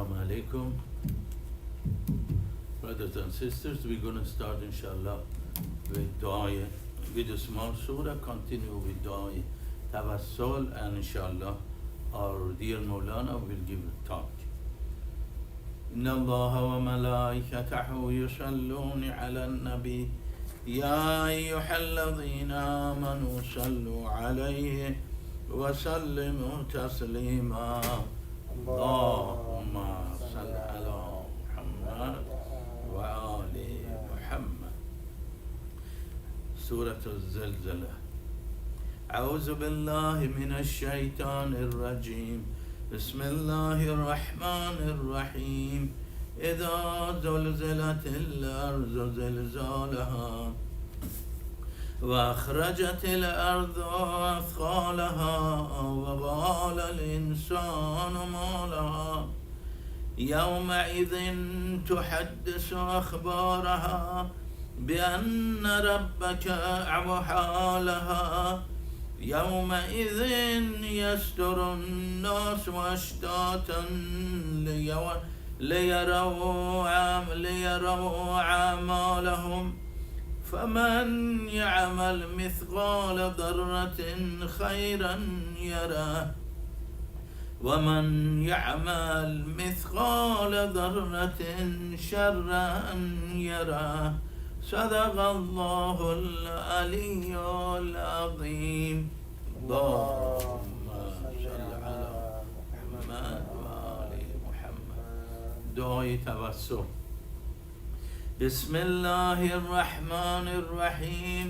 Assalamu alaikum. Brothers and sisters, we're going to start inshallah with dua, with a small surah, continue with dua, Tawassul, and inshallah our dear Maulana will give a talk. إن الله وملائكته يصلون على النبي يا أيها الذين آمنوا صلوا عليه وسلموا تسليما اللهم صل على محمد وآل محمد. سورة الزلزلة. أعوذ بالله من الشيطان الرجيم. بسم الله الرحمن الرحيم. إذا زلزلت الأرض زلزالها وأخرجت الأرض أثقالها وقال الإنسان ما لها يومئذ تحدث أخبارها بأن ربك أوحى لها يومئذ يصدر الناس أشتاتا ليروا أعمالهم فمن يعمل مثقال ذرة خيرا يره ومن يعمل مثقال ذرة شرا يره. صدق الله العلي العظيم. اللهم صل على محمد وآل محمد. دعاء توسل. بسم الله الرحمن الرحيم.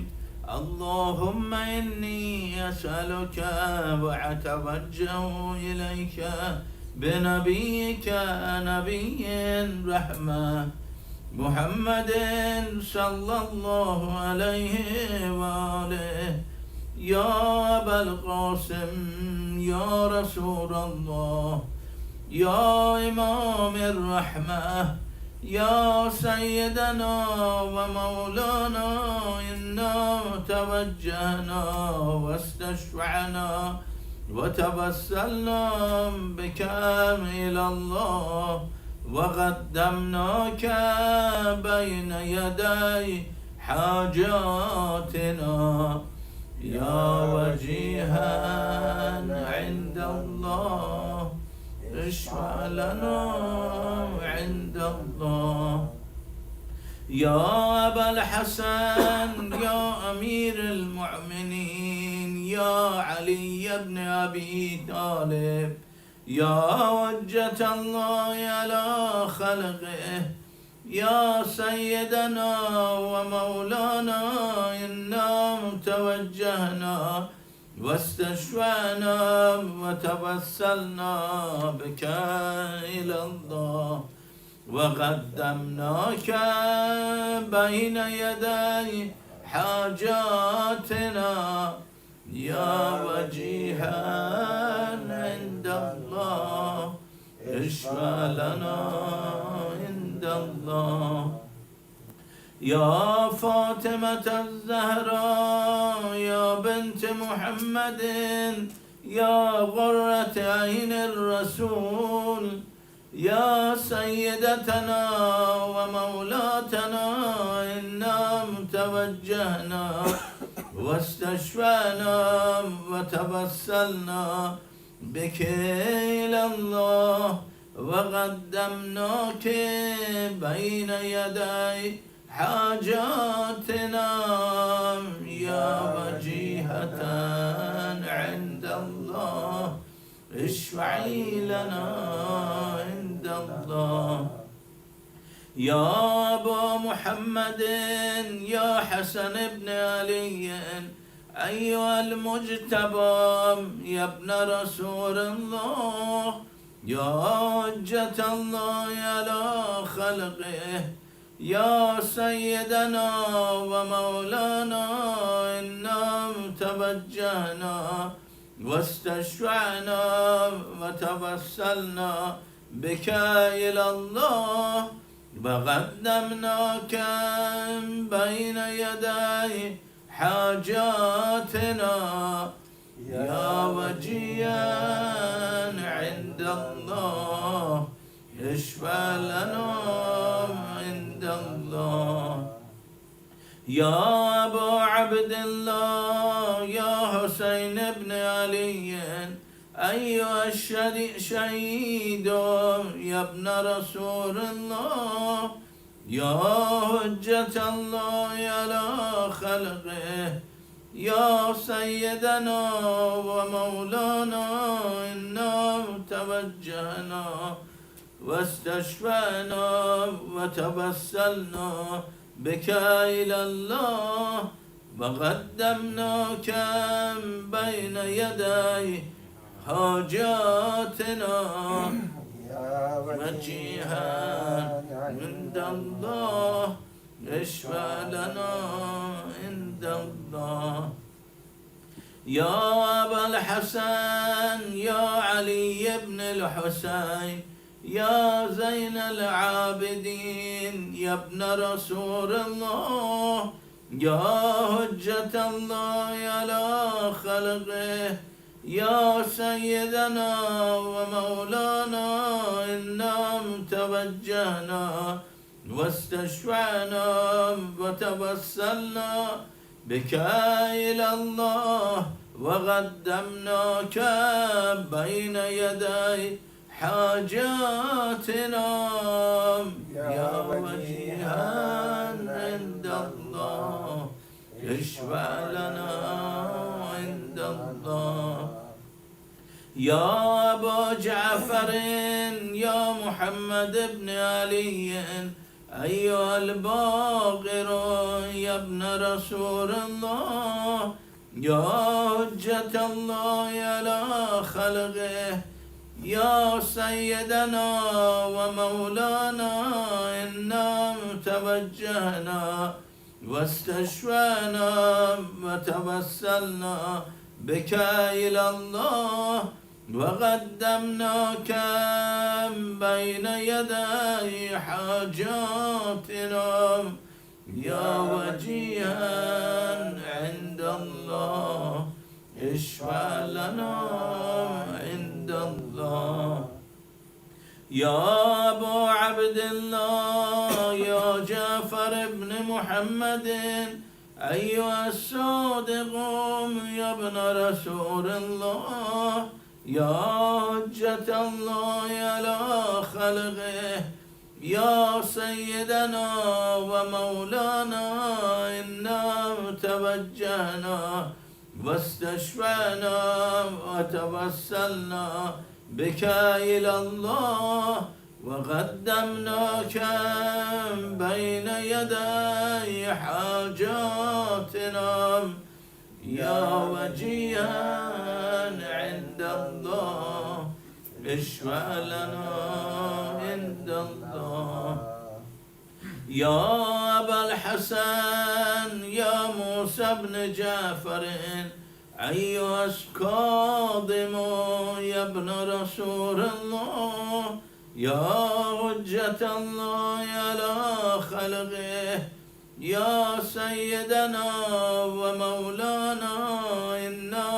اللهم إني أسألك وأتوجه إليك بنبيك نبي رحمة محمد صلى الله عليه وآله يا أبا القاسم يا رسول الله يا إمام الرحمة يا سيدنا ومولانا إنا توجهنا واستشفعنا وتوسلنا بك إلى الله وقدمناك بين يدي حاجاتنا يا وجيها عند الله اشفع لنا عند الله. يا أبا الحسن يا أمير المؤمنين يا علي بن أبي طالب يا حجة الله على خلقه يا سيدنا ومولانا إنا توجهنا واستشفعنا وتوسلنا بك إلى الله وقدمناك بين يدي حاجاتنا يا وجيها عند الله اشفع لنا عند الله. يا فاطمة الزهراء يا بنت محمد يا غرة عين الرسول يا سيدتنا ومولاتنا إنا توجهنا واستشفعنا وتوسلنا بك إلى الله وقدمناك بين يدي حاجاتنا يا وجيهة عند الله اشفعي لنا عند الله. يا أبا محمد يا حسن بن علي أيها المجتبى يا ابن رسول الله يا حجة الله على خلقه يا سيدنا ومولانا إنا توجهنا واستشفعنا وتوسلنا بك إلى الله وقدمناك بين يدي حاجاتنا يا وجيا عند الله اشفع لنا عند الله. يا أبا عبد الله يا حسين بن علي أيها الشهيد يا ابن رسول الله، يا حجة الله على خلقه، يا سيدنا ومولانا، إنا توجهنا واستشفعنا وتوسلنا بك إلى الله، وقدمناك بين يدي حاجاتنا وجيها عند الله، اشفع لنا عند الله. يا أبا الحسن يا علي بن الحسين يا زين العابدين يا ابن رسول الله، يا حجة الله على خلقه، يا سيدنا ومولانا، إنا توجهنا واستشفعنا وتوسلنا بك إلى الله، وقدمناك بين يدي حاجاتنا يا وجيها عند الله، اشفع لنا عند الله. يا أبا جعفر يا محمد بن علي أيها الباقر يا ابن رسول الله، يا حجة الله على خلقه، يا سيدنا ومولانا، إنا توجهنا واستشفعنا وتوسلنا بك إلى الله، وقدمناك بين يدي حاجاتنا يا وجيها عند الله، اشفع لنا عند الله. يا أبا عبد الله يا جعفر بن محمد أيها الصادق يا ابن رسول الله، يا حجة الله على خلقه، يا سيدنا ومولانا، إنا توجهنا واستشفعنا وتوسلنا بك إلى الله، وقدمناك بين يدي حاجاتنا يا وجيها عند الله، اشفع لنا عند الله. يا أبا الحسن يا موسى بن جعفر أيها الكاظم يا ابن رسول الله، يا حجة الله على خلقه، يا سيدنا ومولانا، إنا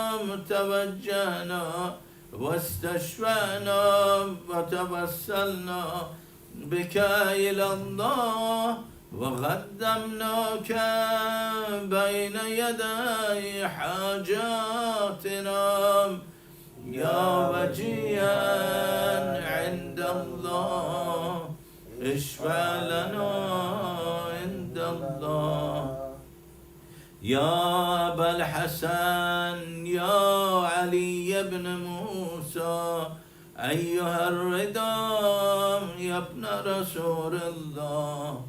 توجهنا واستشفعنا وتوسلنا بك إلى الله، وقدمناك بين يدي حاجاتنا يا وجيها عند الله، اشفع لنا عند الله. يا أبا الحسن يا علي بن موسى أيها الرضا يا ابن رسول الله،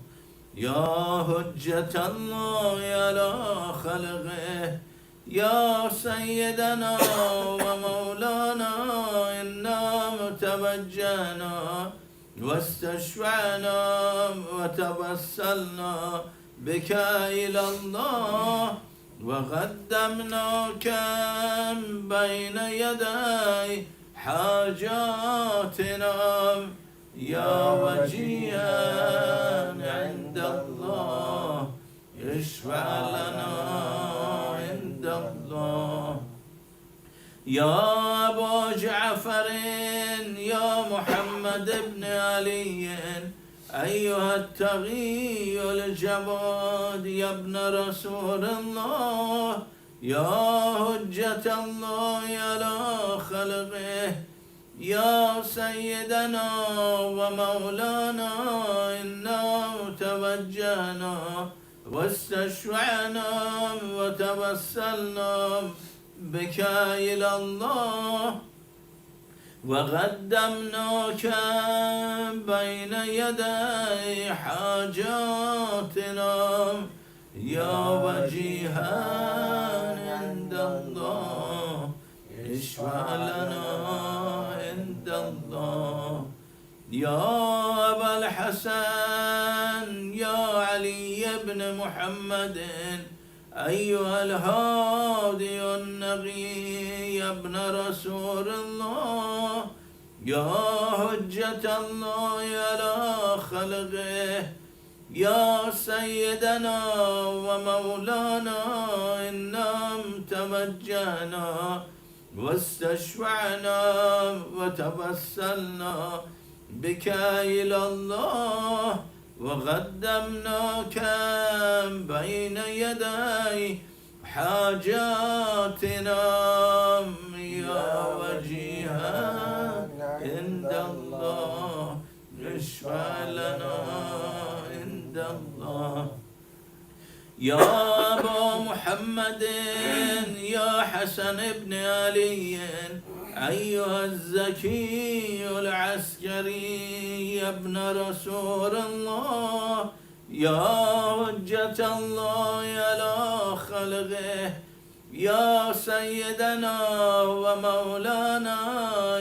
يا حجة الله على خلقه، يا سيدنا ومولانا، إنا توجهنا واستشفعنا وتوسلنا بك إلى الله، وقدمناك بين يدي حاجاتنا يا وجيها عند الله، اشفع لنا عند الله. يا أبا جعفر يا محمد بن علي أيها التغي الجباد يا ابن رسول الله يا حجة الله على خلقه يا سيدنا ومولانا إنا توجهنا واستشفعنا وتوسلنا بك إلى الله وقدمناك بين يدي حاجاتنا يا وجيها عند الله اشفع لنا عند الله يا أبا الحسن يا علي بن محمد أيها الهادي النبي يا ابن رسول الله يا حجة الله على خلقه يا سيدنا ومولانا إنا توجهنا واستشفعنا وتوسلنا بك إلى الله وقدمناك بين يدي حاجاتنا يا وجيها عند الله اشفع لنا عند الله يا أبا محمد يا حسن بن علي أيها الزكي العسكري يا ابن رسول الله يا حجة الله على خلقه يا سيدنا ومولانا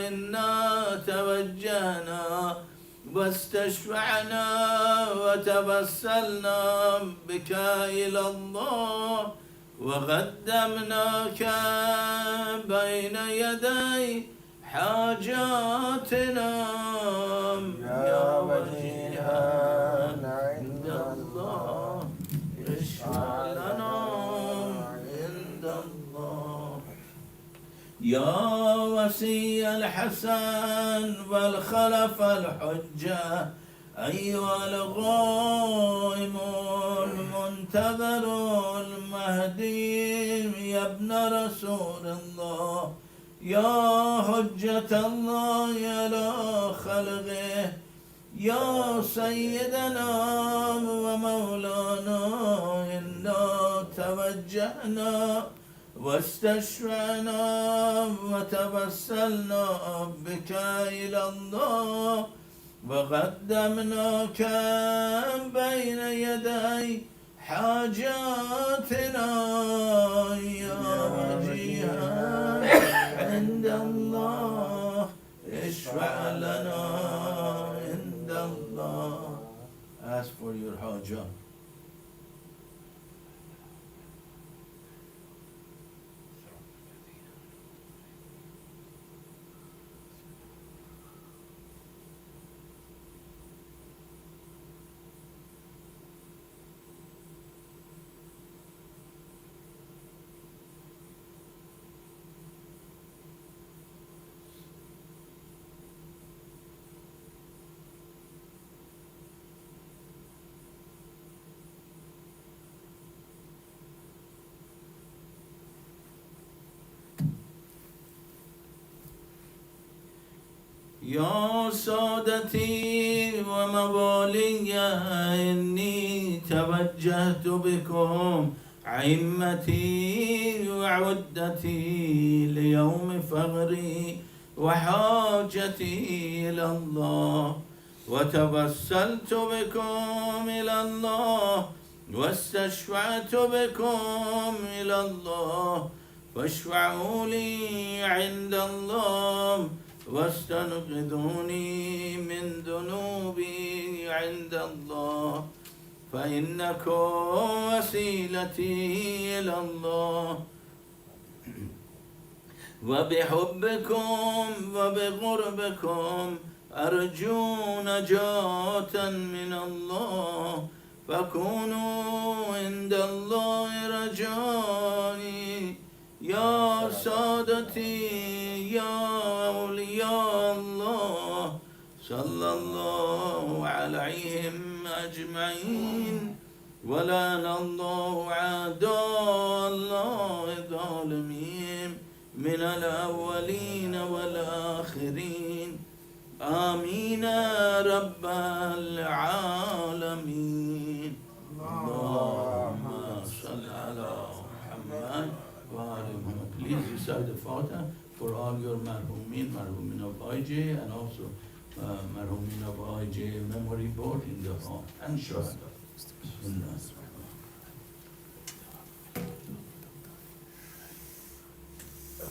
إنا توجهنا واستشفعنا وتوسلنا بك إلى الله وقدمناك بين يدي حاجاتنا يا وجيها عند الله اشفع لنا عند الله يا وصي الحسن والخلف الحجة أيها الغائم المنتظر المهدي يا ابن رسول الله يا حجة الله على خلقه يا سيدنا ومولانا إنا توجهنا واستشفعنا وتوسلنا بك إلى الله وقدمناك بين يدي حاجاتنا يا وجيها عند الله اشفع لنا عند الله. Ask for your حاجة. يا سادتي وموالي إني توجهت بكم عمتي وعدتي ليوم فغري وحاجتي إلى الله وتوسلت بكم إلى الله واستشفعت بكم إلى الله فاشفعوا لي عند الله واستنقذوني من ذنوبي عند الله فإنكم وسيلتي إلى الله وبحبكم وبقربكم أرجو نجاة من الله فكونوا عند الله رجائي يا سادتي يا أولياء الله صلى الله عليهم أجمعين ولعن الله أعداء الله الظالمين من الأولين والآخرين آمين رب العالمين اللهم صل على محمد وآل محمد. Please recite the Fatiha for all your marhumin of IJ, and also marhumin of IJ memory board in the home and shuhada. Bismillah.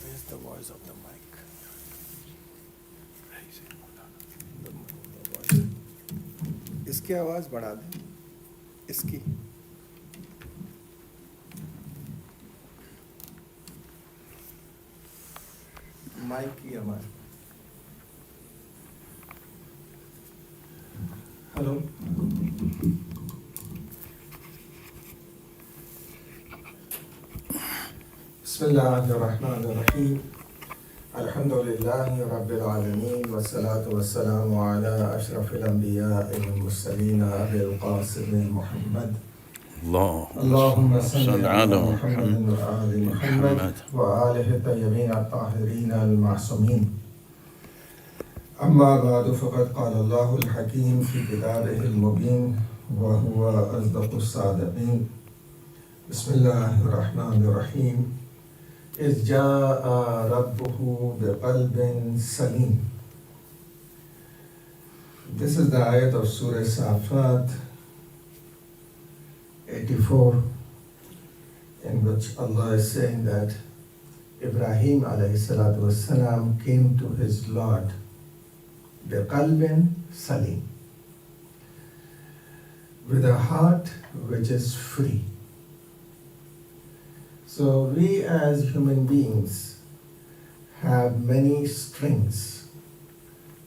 Raise the voice of the mic. Raise it. The voice. इसकी आवाज बढ़ा दें. इसकी. Mic की आवाज. Hello. बिस्मिल्लाहिर्रहमानिर्रहीम. अल्हम्दुलिल्लाहि रब्बिल आलमीन वस्सलातु वस्सलामु अला अशरफिल अंबिया'i वल मुरसलीन अबिल क़ासिम मुहम्मद. अल्लाहुम्मा सल्लि अला मुहम्मद व आलि मुहम्मद व आलिहि तय्यबीन अत्ताहिरीन अल मासूमीन. अम्मा बअद फ़क़द क़ाल अल्लाहुल हकीम फ़ी किताबिहिल मुबीन व हुवा अस्दक़ुस सादिक़ीन. बिस्मिल्लाहिर्रहमानिर्रहीम. إذ جاء ربه بقلب سليم. This is the ayat of Surah Safat 84, in which Allah is saying that Ibrahim alayhi salatu wassalam came to his Lord biqalbin salim, with a heart which is free. So we as human beings have many strings,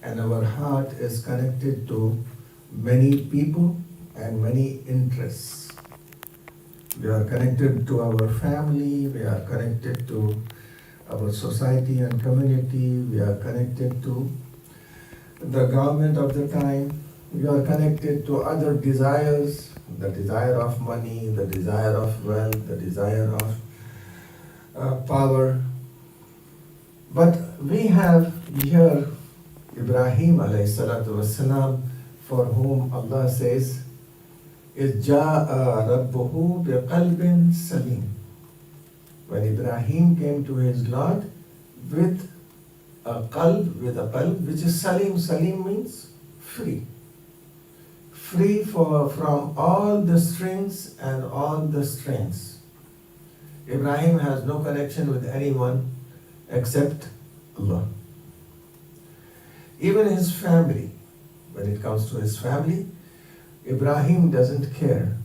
and our heart is connected to many people and many interests. We are connected to our family, we are connected to our society and community, we are connected to the government of the time, we are connected to other desires, the desire of money, the desire of wealth, the desire of power. But we have here Ibrahim alayhi salatu wassalam, for whom Allah says, إِذْ جَاءَ رَبُّهُ بِقَلْبٍ سَلِيمٍ. When Ibrahim came to his Lord with a qalb which is salim. Salim means free. Free from all the strings and all the strains. Ibrahim has no connection with anyone except Allah. Even his family, when it comes to his family, Ibrahim doesn't care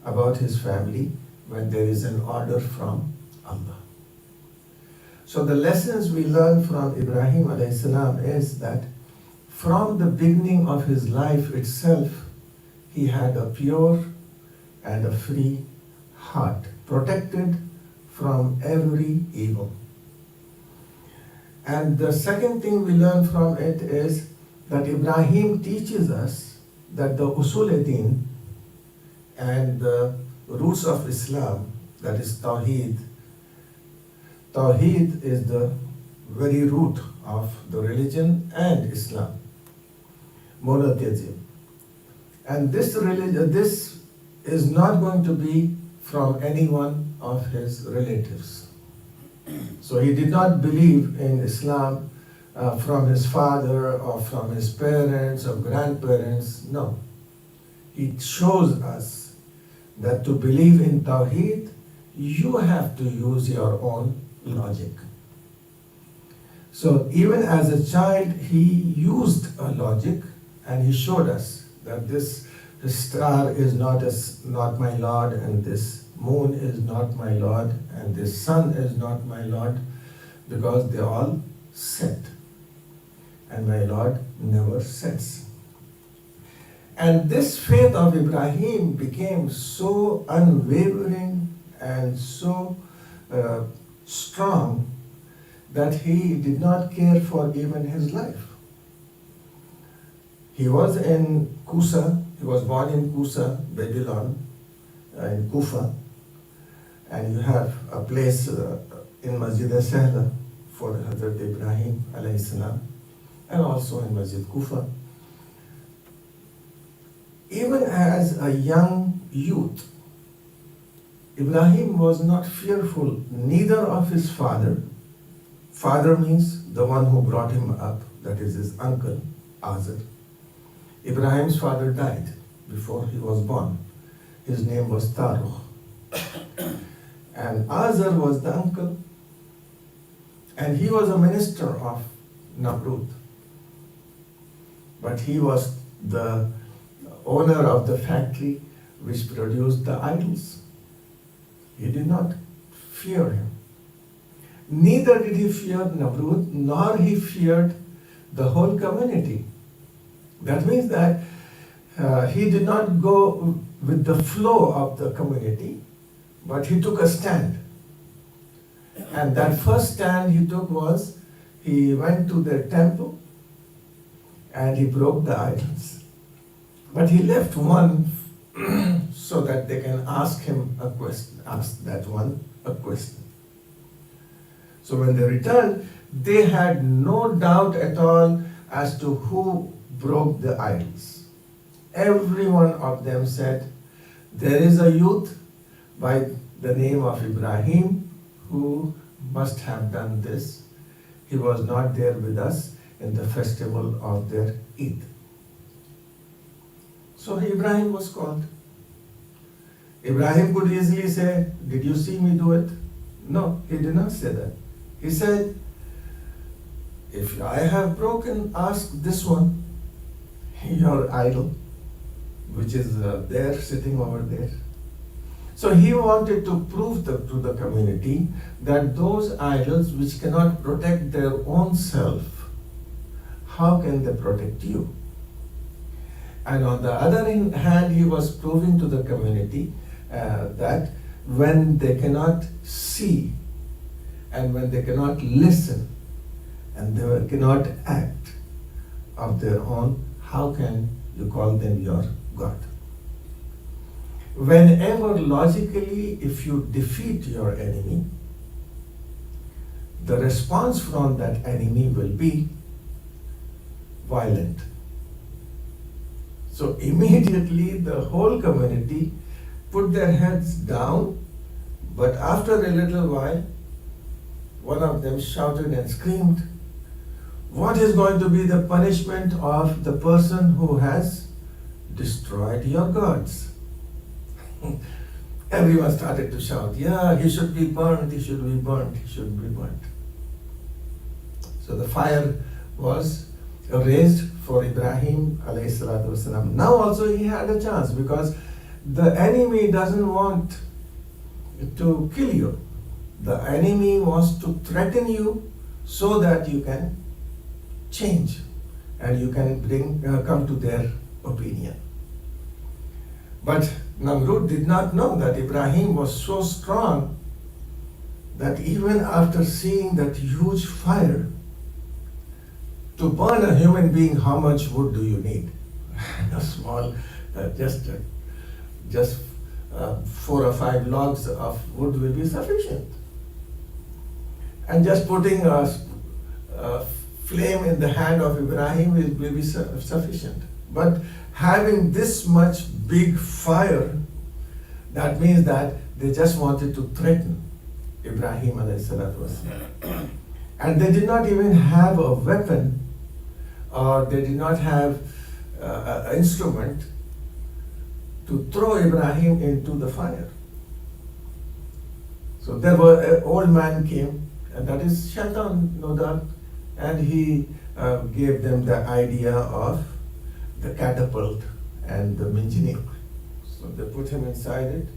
about his family when there is an order from Allah. So the lessons we learn from Ibrahim alayhi salam is that from the beginning of his life itself, he had a pure and a free heart, protected from every evil. And the second thing we learn from it is that Ibrahim teaches us that the usul-e-din and the roots of Islam, that is Tawheed. Tawheed is the very root of the religion and Islam, monotheism. And this is not going to be from any one of his relatives. So he did not believe in Islam from his father or from his parents or grandparents. No. He shows us that to believe in Tawheed, you have to use your own logic. So even as a child, he used a logic, and he showed us that this star is not my Lord, and this moon is not my Lord, and this sun is not my Lord, because they all set, and my Lord never sets. And this faith of Ibrahim became so unwavering and so strong that he did not care for even his life. He was in Kusa, he was born in Kusa, Babylon, in Kufa, and you have a place in Masjid al-Sahla for Hazrat Ibrahim alayhi salam, and also in Masjid Kufa. Even as a young youth, Ibrahim was not fearful neither of his father. Father means the one who brought him up, that is his uncle, Azar. Ibrahim's father died before he was born. His name was Taruch. And Azar was the uncle, and he was a minister of Namrud. But he was the owner of the factory which produced the idols. He did not fear him. Neither did he fear Namrud, nor he feared the whole community. That means that he did not go with the flow of the community, but he took a stand. And that first stand he took was, he went to their temple and he broke the idols. But he left one so that they can ask him a question, ask that one a question. So when they returned, they had no doubt at all as to who broke the idols. Every one of them said, there is a youth by the name of Ibrahim who must have done this. He was not there with us in the festival of their Eid. So Ibrahim was called. Ibrahim could easily say, did you see me do it? No, he did not say that. He said, if I have broken, ask this one, your idol, which is there, sitting over there. So he wanted to prove to the community that those idols which cannot protect their own self, how can they protect you? And on the other hand, he was proving to the community that when they cannot see, and when they cannot listen, and they cannot act of their own, how can you call them your God? Whenever logically, if you defeat your enemy, the response from that enemy will be violent. So immediately the whole community put their heads down, but after a little while, one of them shouted and screamed, what is going to be the punishment of the person who has destroyed your gods? Everyone started to shout, yeah, he should be burnt, he should be burnt, he should be burnt. So the fire was raised for Ibrahim alayhi salatu wasalam. Now also he had a chance, because the enemy doesn't want to kill you. The enemy wants to threaten you so that you can change and you can come to their opinion. But Namrud did not know that Ibrahim was so strong that even after seeing that huge fire, to burn a human being, how much wood do you need? A small, just 4 or 5 logs of wood will be sufficient. And just putting a flame in the hand of Ibrahim will be sufficient. But having this much big fire, that means that they just wanted to threaten Ibrahim alayhi salatu wasalam. And they did not even have a weapon, or they did not have an instrument to throw Ibrahim into the fire. So there were an old man came, and that is Shaitan, no doubt, and he gave them the idea of the catapult and the minjanik. So they put him inside it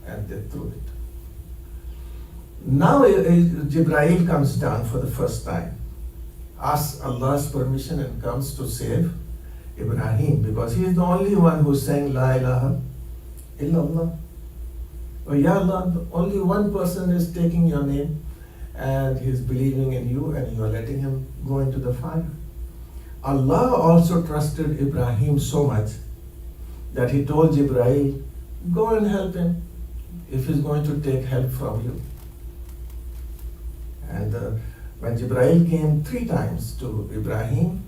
and they threw it. Now Jibreel comes down for the first time, asks Allah's permission and comes to save Ibrahim, because he is the only one who sang La ilaha illallah. Oh Ya Allah, only one person is taking your name and he is believing in you, and you are letting him go into the fire. Allah also trusted Ibrahim so much that he told Jibreel, go and help him if he's going to take help from you. And when Jibreel came 3 times to Ibrahim,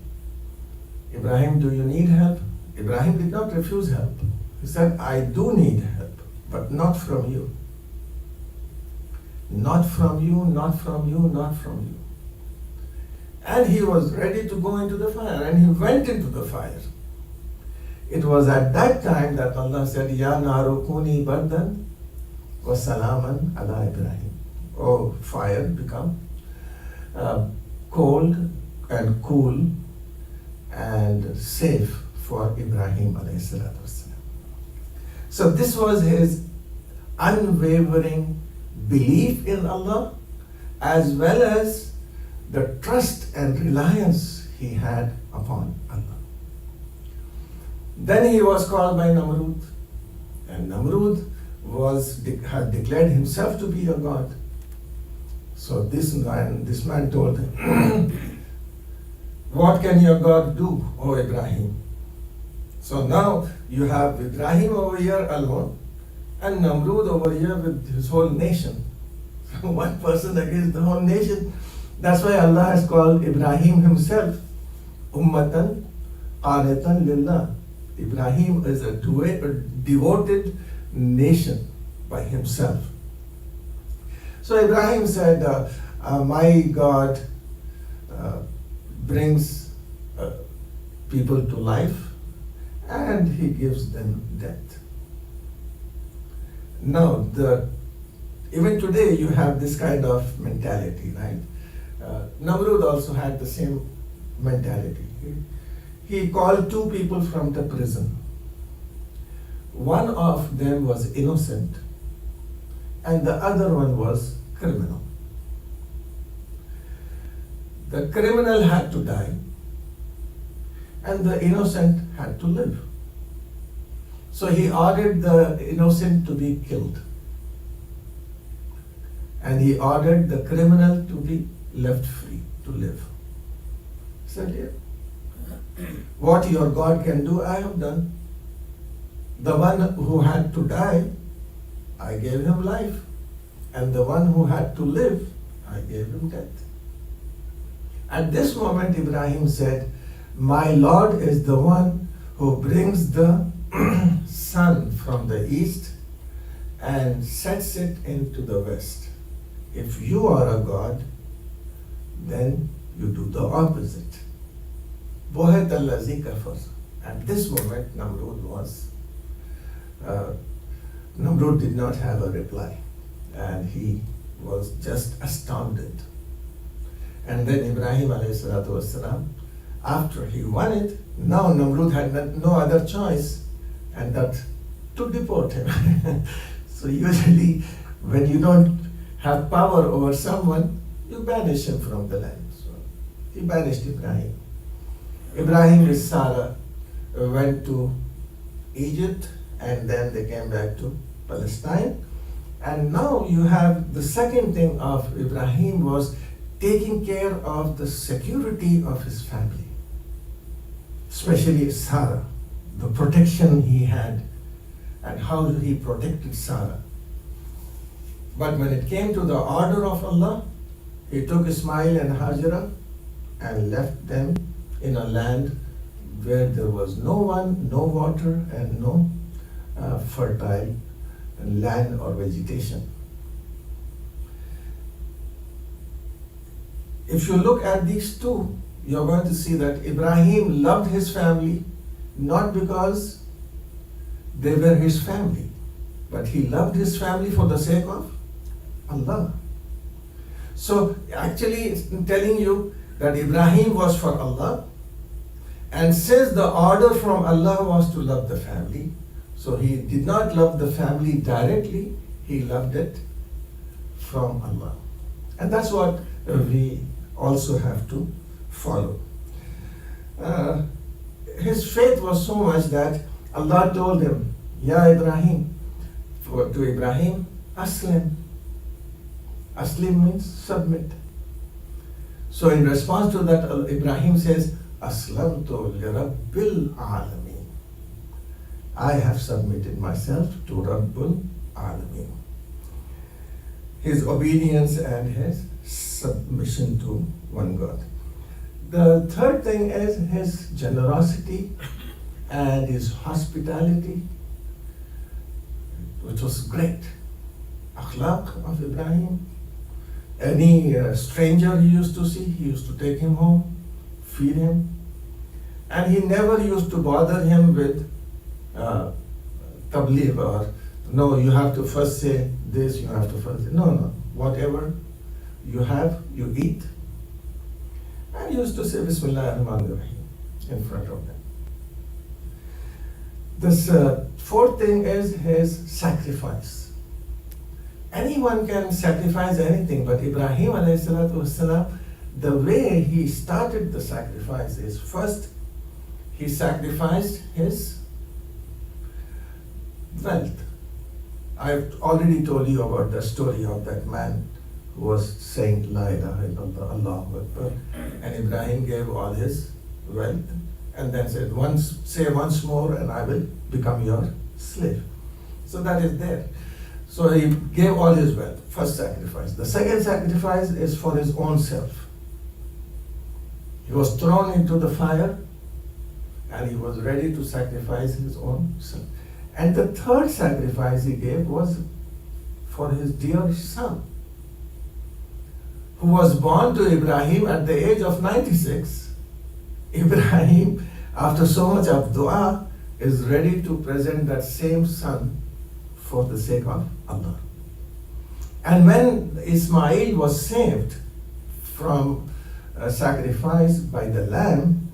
Ibrahim, do you need help? Ibrahim did not refuse help. He said, I do need help, but not from you. Not from you, not from you, not from you. And he was ready to go into the fire, and he went into the fire. It was at that time that Allah said, Ya naru kuni bardan wa salaman ala Ibrahim. Oh, fire, become cold and cool and safe for Ibrahim alayhi salatu wasalam. So this was his unwavering belief in Allah, as well as the trust and reliance he had upon Allah. Then he was called by Namrud, and Namrud had declared himself to be a god. So this man told him, what can your God do, O Ibrahim? So now you have Ibrahim over here alone, and Namrud over here with his whole nation. One person against the whole nation. That's why Allah has called Ibrahim himself Ummatan Qanitan Lillah. Ibrahim is a devoted nation by himself. So Ibrahim said, my God brings people to life and he gives them death. Now, even today you have this kind of mentality, right? Namrud also had the same mentality. He called 2 people from the prison. One of them was innocent and the other one was criminal. The criminal had to die and the innocent had to live. So he ordered the innocent to be killed and he ordered the criminal to be left free to live. He said, yeah, what your God can do, I have done. The one who had to die, I gave him life, and the one who had to live, I gave him death. At this moment, Ibrahim said, my Lord is the one who brings the sun from the east and sets it into the west. If you are a God, then you do the opposite. Bohet allazi kafar. At this moment, Namrud did not have a reply, and he was just astounded. And then Ibrahim alayhi salatu wasalam, after he won it, now Namrud had no other choice, and that to deport him. So usually, when you don't have power over someone, you banish him from the land. So he banished Ibrahim. Ibrahim with Sarah went to Egypt, and then they came back to Palestine. And now you have the second thing of Ibrahim was taking care of the security of his family, especially Sarah, the protection he had and how he protected Sarah. But when it came to the order of Allah, he took Ismail and Hajara and left them in a land where there was no one, no water, and no fertile land or vegetation. If you look at these two, you're going to see that Ibrahim loved his family not because they were his family, but he loved his family for the sake of Allah. So actually it's telling you that Ibrahim was for Allah, and since the order from Allah was to love the family, so he did not love the family directly, he loved it from Allah. And that's what we also have to follow. His faith was so much that Allah told him, Ya Ibrahim, to Ibrahim, Aslim. Aslim means submit. So in response to that, Ibrahim says, Aslamtu li Rabbil Alameen. I have submitted myself to Rabbul Alameen. His obedience and his submission to one God. The third thing is his generosity and his hospitality, which was great. Akhlaq of Ibrahim. Any stranger he used to see, he used to take him home, feed him, and he never used to bother him with tabligh or no, you have to first say this, you have to first say, no, whatever you have, you eat. And he used to say Bismillah ar-Rahman ar-Rahim in front of them. This fourth thing is his sacrifice. Anyone can sacrifice anything, but Ibrahim alayhi salatu wasalam, the way he started the sacrifice is first he sacrificed his wealth. I've already told you about the story of that man who was saying La ilaha illallah, Allahu Akbar, and Ibrahim gave all his wealth and then said, say once more and I will become your slave. So that is there. So he gave all his wealth, first sacrifice. The second sacrifice is for his own self. He was thrown into the fire and he was ready to sacrifice his own self. And the third sacrifice he gave was for his dear son, who was born to Ibrahim at the age of 96. Ibrahim, after so much of dua, is ready to present that same son for the sake of Allah. And when Ismail was saved from sacrifice by the ram,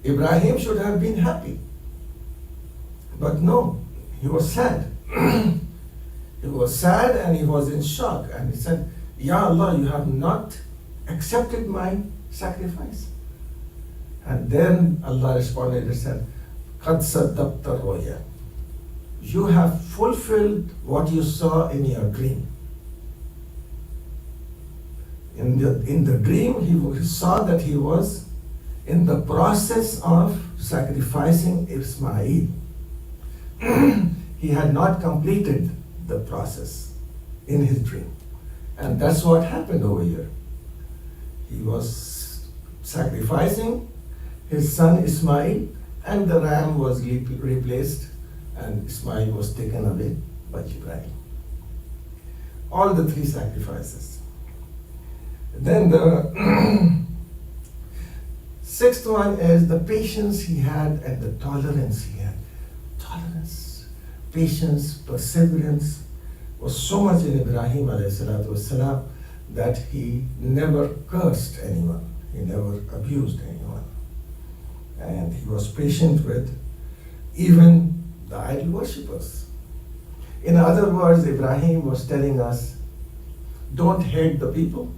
Ibrahim should have been happy. But no, he was sad. He was sad and he was in shock. And he said, Ya Allah, you have not accepted my sacrifice. And then Allah responded and said, Qad saddaqta roya. You have fulfilled what you saw in your dream. In the dream, he saw that he was in the process of sacrificing Ismail. He had not completed the process in his dream. And that's what happened over here. He was sacrificing his son Ismail, and the ram was replaced, and Ismail was taken away by Ibrahim. All the three sacrifices. Then the sixth one is the patience he had and the tolerance he had. Tolerance, patience, perseverance was so much in Ibrahim alayhi salatu wasalam that he never cursed anyone, he never abused anyone. And he was patient with even the idol worshippers. In other words, Ibrahim was telling us, don't hate the people,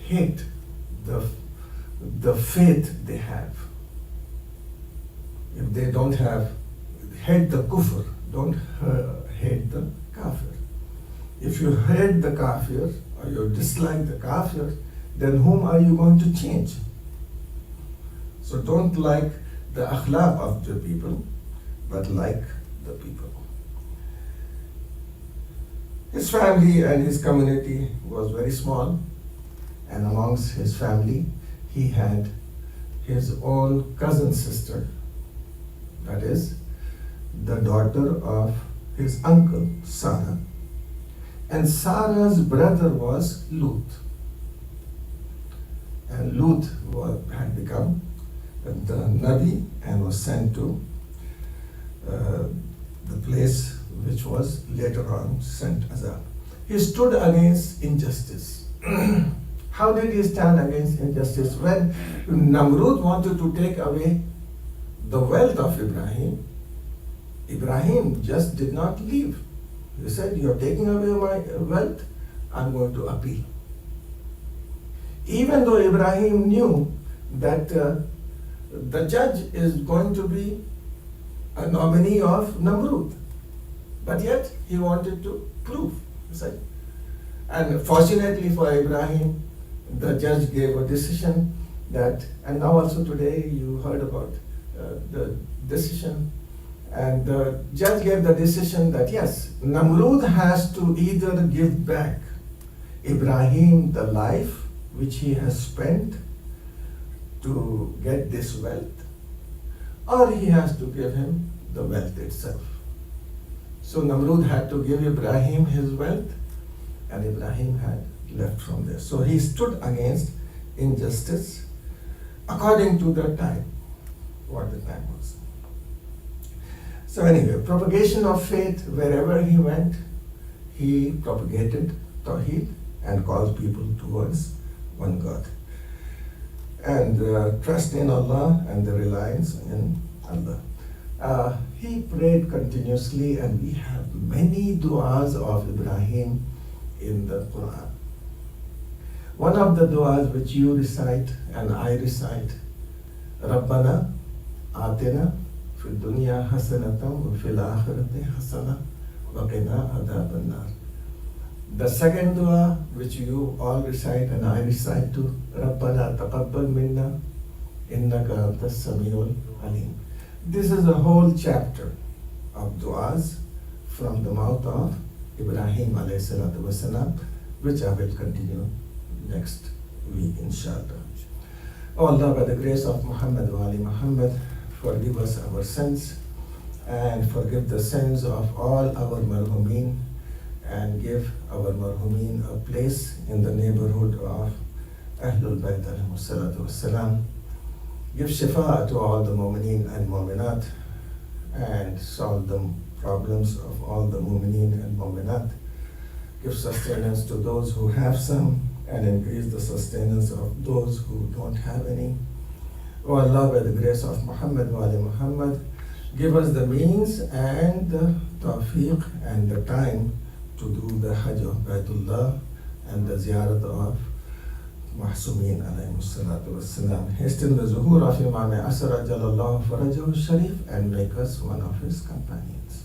hate the faith they have. If they don't have, hate the kufr, don't hate the kafir. If you hate the kafir or you dislike the kafir, then whom are you going to change? So don't like the akhlaq of the people, but like the people. His family and his community was very small, and amongst his family, he had his own cousin sister, that is, the daughter of his uncle, Sarah. And Sarah's brother was Lut. And Lut had become the Nabi and was sent to the place which was later on sent Azab. He stood against injustice. How did he stand against injustice? When Namrud wanted to take away the wealth of Ibrahim, Ibrahim just did not leave. He said, you are taking away my wealth, I'm going to appeal. Even though Ibrahim knew that the judge is going to be a nominee of Namrud, but yet he wanted to prove. He said, and fortunately for Ibrahim, the judge gave a decision that, and now also today you heard about the decision, and the judge gave the decision that yes, Namrud has to either give back Ibrahim the life which he has spent to get this wealth, or he has to give him the wealth itself. So Namrud had to give Ibrahim his wealth, and Ibrahim had left from there. So he stood against injustice according to the time, what the time was. So anyway, propagation of faith, wherever he went, he propagated Tawheed and called people towards one God. And trust in Allah and the reliance in Allah. He prayed continuously, and we have many du'as of Ibrahim in the Quran. One of the du'as which you recite and I recite, Rabbana Atina fid dunya hasanatan wa fil akhirati hasana wa qina adhaban nar. The second dua which you all recite and I recite too, Rabbana taqabbal minna innaka antas samiul alim. This is a whole chapter of du'as from the mouth of Ibrahim alayhi salatu wasalam, which I will continue next week, inshallah. Oh Allah, by the grace of Muhammad wa Ali Muhammad, forgive us our sins and forgive the sins of all our marhumin, and give our marhumin a place in the neighborhood of Ahlul Bayt alayhi salatu wassalam. Give shifa to all the mu'mineen and mu'minat, and solve the problems of all the mu'mineen and mu'minat. Give sustenance to those who have some, and increase the sustenance of those who don't have any. O Allah, by the grace of Muhammad wa Ali Muhammad, give us the means and the tawfiq and the time to do the Hajj of Baytullah and the Ziyarat of Mahsumin alayhi salatu wassalam. Hasten the zuhur of Imam Asr Jalallahu Farajahu Sharif and make us one of his companions.